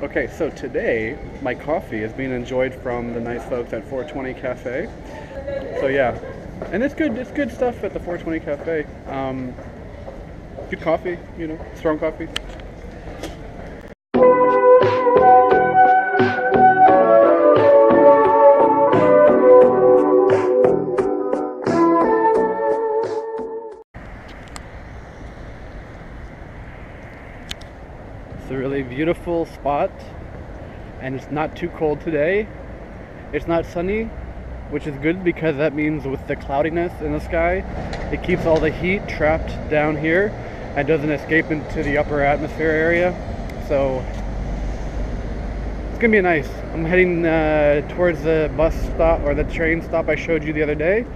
Okay, so today my coffee is being enjoyed from the nice folks at 420 Café. So yeah, and it's good stuff at the 420 Café. Good coffee, strong coffee. It's a really beautiful spot, and it's not too cold today. It's not sunny, which is good because that means with the cloudiness in the sky, it keeps all the heat trapped down here and doesn't escape into the upper atmosphere area. So it's gonna be nice. I'm heading towards the bus stop or the train stop I showed you the other day.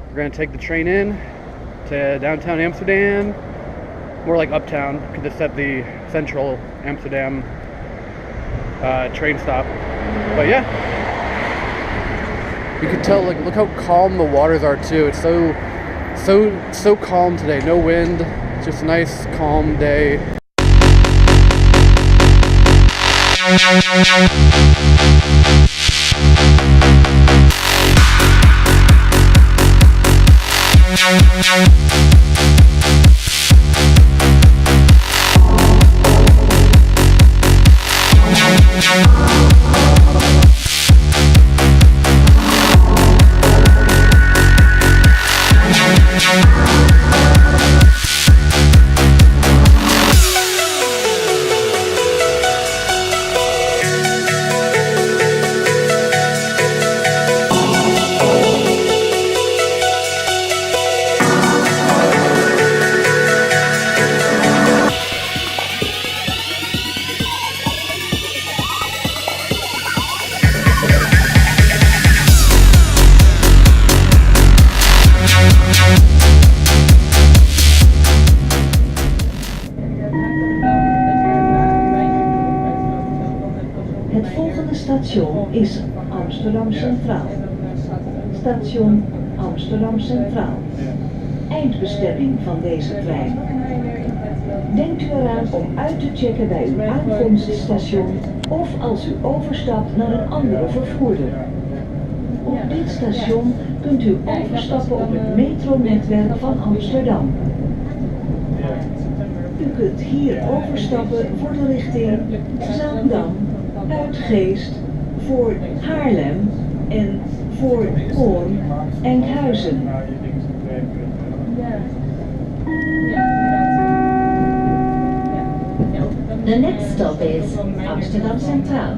We're gonna take the train in to downtown Amsterdam, more like uptown because it's at the central Amsterdam train stop. But yeah, you can tell, like, look how calm the waters are too. It's so calm today. No wind, just a nice calm day. Het volgende station is Amsterdam Centraal. Station Amsterdam Centraal. Eindbestemming van deze trein. Denkt u eraan om uit te checken bij uw aankomststation of als u overstapt naar een andere vervoerder. Op dit station kunt u overstappen op het metronetwerk van Amsterdam. U kunt hier overstappen voor de richting Zaandam, Uitgeest, voor Haarlem en voor Hoorn, Enkhuizen. The next stop is Amsterdam Centraal.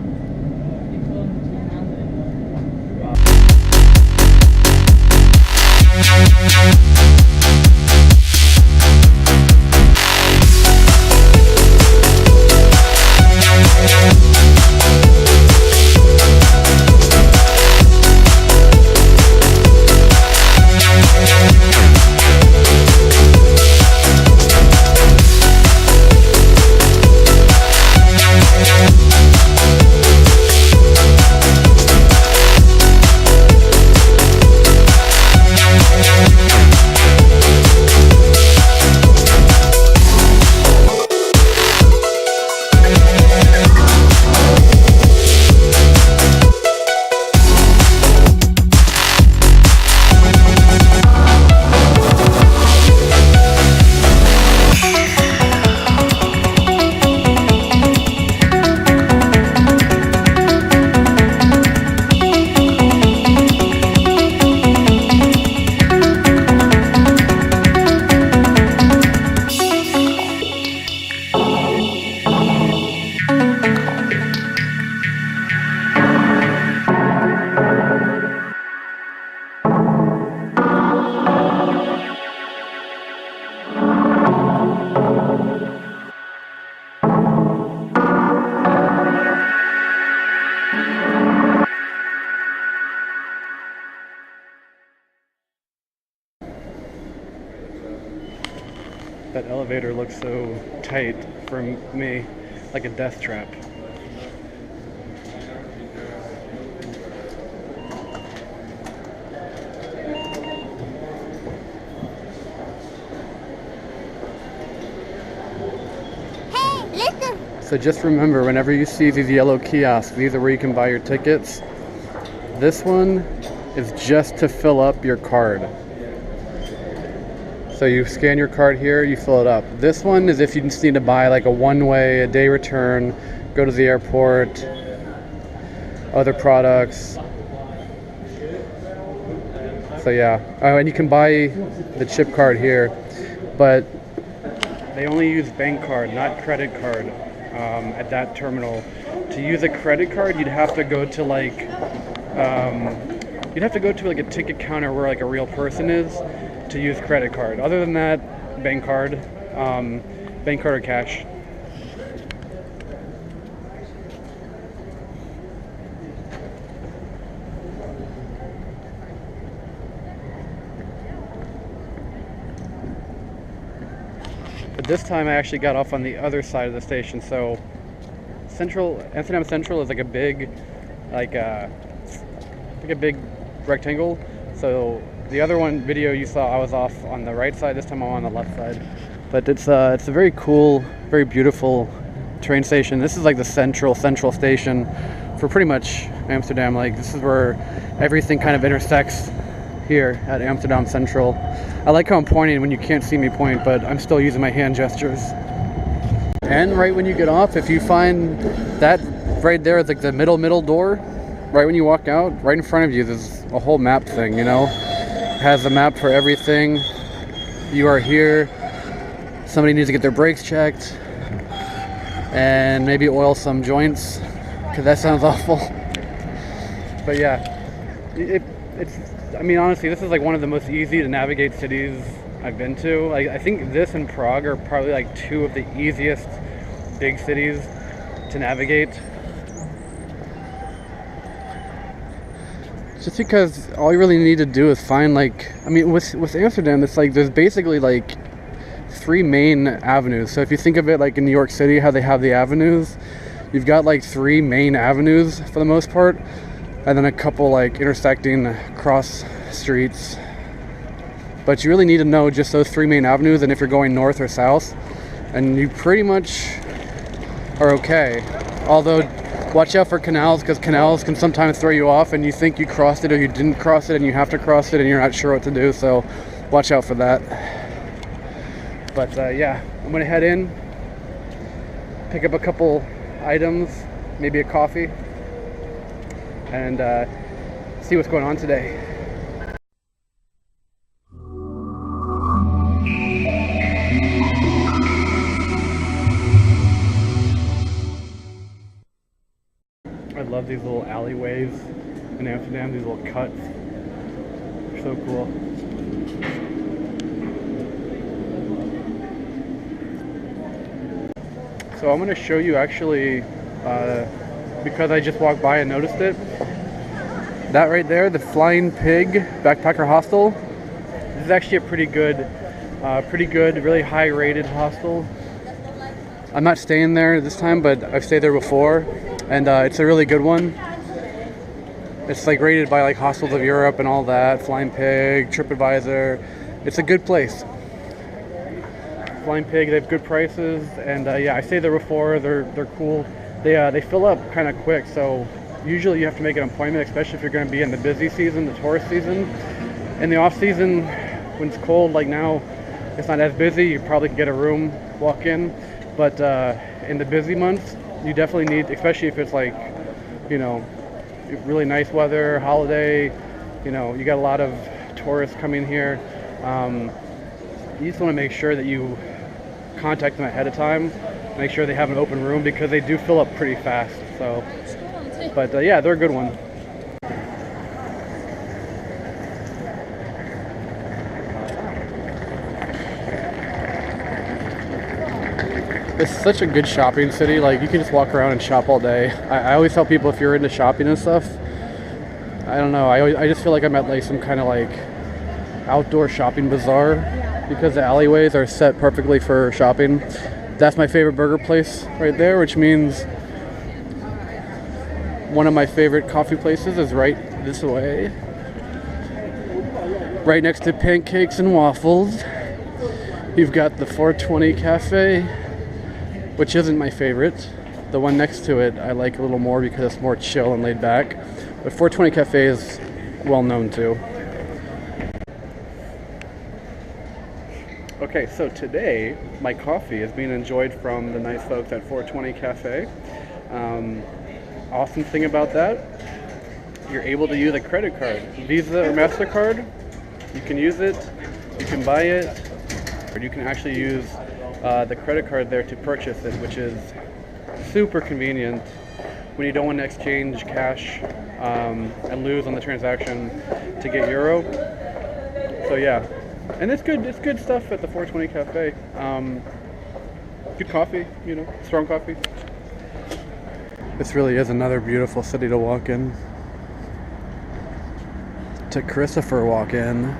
That elevator looks so tight for me, like a death trap. Hey, listen! So just remember, whenever you see these yellow kiosks, these are where you can buy your tickets. This one is just to fill up your card. So you scan your card here, you fill it up. This one is if you just need to buy like a one-way, a day return, go to the airport, other products. So yeah, and you can buy the chip card here, but they only use bank card, not credit card, at that terminal. To use a credit card, you'd have to go to like a ticket counter where like a real person is to use credit card. Other than that, bank card or cash. But this time I actually got off on the other side of the station. So Amsterdam Central is like a big, a big rectangle. So the other video you saw, I was off on the right side. This time I'm on the left side. But it's a very cool, very beautiful train station. This is like the central station for pretty much Amsterdam. Like this is where everything kind of intersects here at Amsterdam Central. I like how I'm pointing when you can't see me point, but I'm still using my hand gestures. And right when you get off, if you find that right there, it's like the middle door, right when you walk out, right in front of you, there's a whole map thing, you know? It has a map for everything. You are here. Somebody needs to get their brakes checked and maybe oil some joints, because that sounds awful. But yeah, I mean, honestly, this is like one of the most easy to navigate cities I've been to. I think this and Prague are probably like two of the easiest big cities to navigate. Just because all you really need to do is find with Amsterdam, it's like there's basically like 3 main avenues. So if you think of it like in New York City, how they have the avenues, you've got like 3 main avenues for the most part, and then a couple like intersecting cross streets. But you really need to know just those 3 main avenues, and if you're going north or south, and you pretty much are okay. Although watch out for canals, because canals can sometimes throw you off and you think you crossed it or you didn't cross it, and you have to cross it and you're not sure what to do, so watch out for that. But yeah, I'm gonna head in, pick up a couple items, maybe a coffee, and see what's going on today. I love these little alleyways in Amsterdam, these little cuts. They're so cool. So I'm going to show you actually, because I just walked by and noticed it, that right there, the Flying Pig Backpacker Hostel. This is actually a pretty good, really high rated hostel. I'm not staying there this time, but I've stayed there before, and it's a really good one. It's like rated by like Hostels of Europe and all that, Flying Pig, TripAdvisor. It's a good place. Flying Pig, they have good prices, and yeah, I stayed there before. They're cool. They fill up kind of quick, so usually you have to make an appointment, especially if you're going to be in the busy season, the tourist season. In the off season, when it's cold like now, it's not as busy. You probably can get a room, walk in. But in the busy months, you definitely need, especially if it's like, you know, really nice weather, holiday, you know, you got a lot of tourists coming here. You just want to make sure that you contact them ahead of time, make sure they have an open room, because they do fill up pretty fast. So, but yeah, they're a good one. It's such a good shopping city. Like, you can just walk around and shop all day. I always tell people, if you're into shopping and stuff, I don't know, I just feel like I'm at like some kind of like outdoor shopping bazaar, because the alleyways are set perfectly for shopping. That's my favorite burger place right there, which means one of my favorite coffee places is right this way, right next to Pancakes and Waffles. You've got the 420 Café, which isn't my favorite. The one next to it I like a little more because it's more chill and laid back. But 420 Cafe is well known too. Okay, so today my coffee is being enjoyed from the nice folks at 420 Cafe. Awesome thing about that, you're able to use a credit card, Visa or MasterCard. You can use it, you can buy it, or you can actually use the credit card there to purchase it, which is super convenient when you don't want to exchange cash and lose on the transaction to get euro. So yeah, and it's good stuff at the 420 Cafe. Good coffee, you know, strong coffee. This really is another beautiful city to walk in. To Christopher walk in.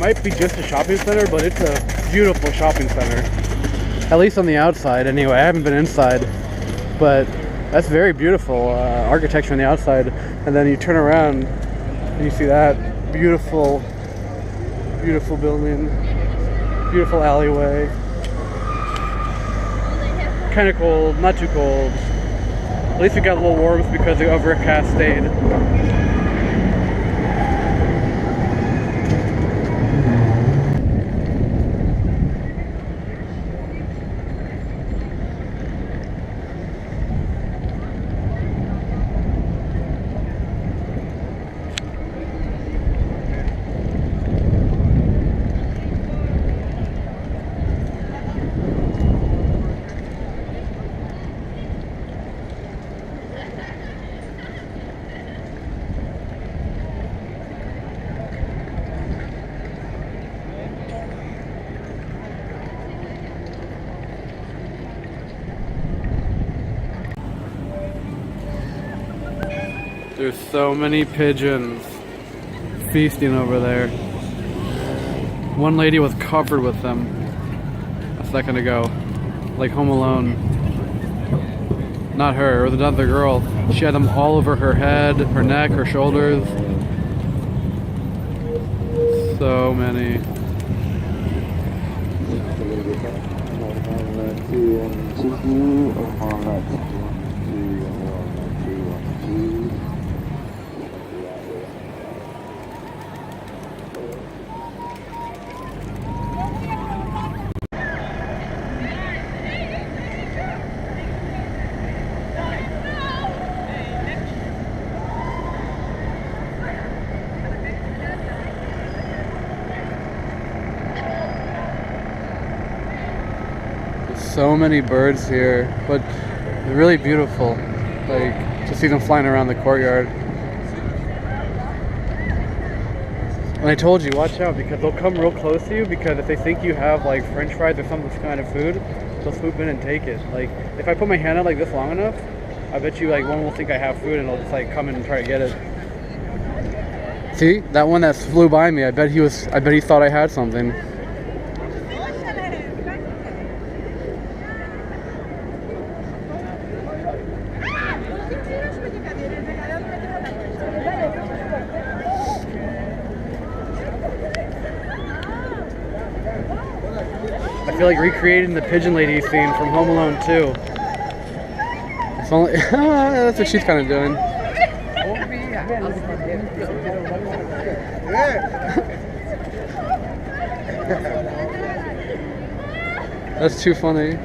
Might be just a shopping center, but it's a beautiful shopping center. At least on the outside, anyway. I haven't been inside, but that's very beautiful architecture on the outside. And then you turn around and you see that beautiful, beautiful building, beautiful alleyway. Kind of cold, not too cold. At least we got a little warmth because the overcast stayed. There's so many pigeons feasting over there. One lady was covered with them a second ago, like Home Alone. Not her, it was another girl. She had them all over her head, her neck, her shoulders. So many. so many birds here, but they're really beautiful. Like, to see them flying around the courtyard. And I told you, watch out, because they'll come real close to you, because if they think you have like French fries or some kind of food, they'll swoop in and take it. Like, if I put my hand out like this long enough, I bet you like one will think I have food and they'll just like come in and try to get it. See, that one that flew by me, I bet he thought I had something. I feel like recreating the pigeon lady scene from Home Alone 2. It's only that's what she's kind of doing. That's too funny.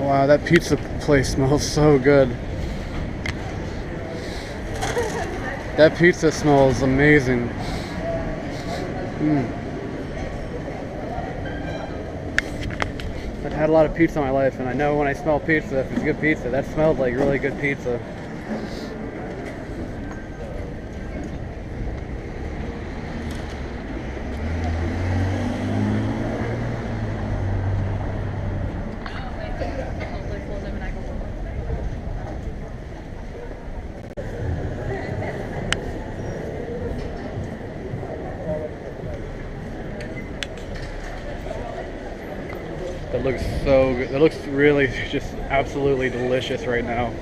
Wow, that pizza place smells so good. That pizza smells amazing. I've had a lot of pizza in my life, and I know when I smell pizza, if it's good pizza, that smells like really good pizza. That looks so good. That looks really just absolutely delicious right now.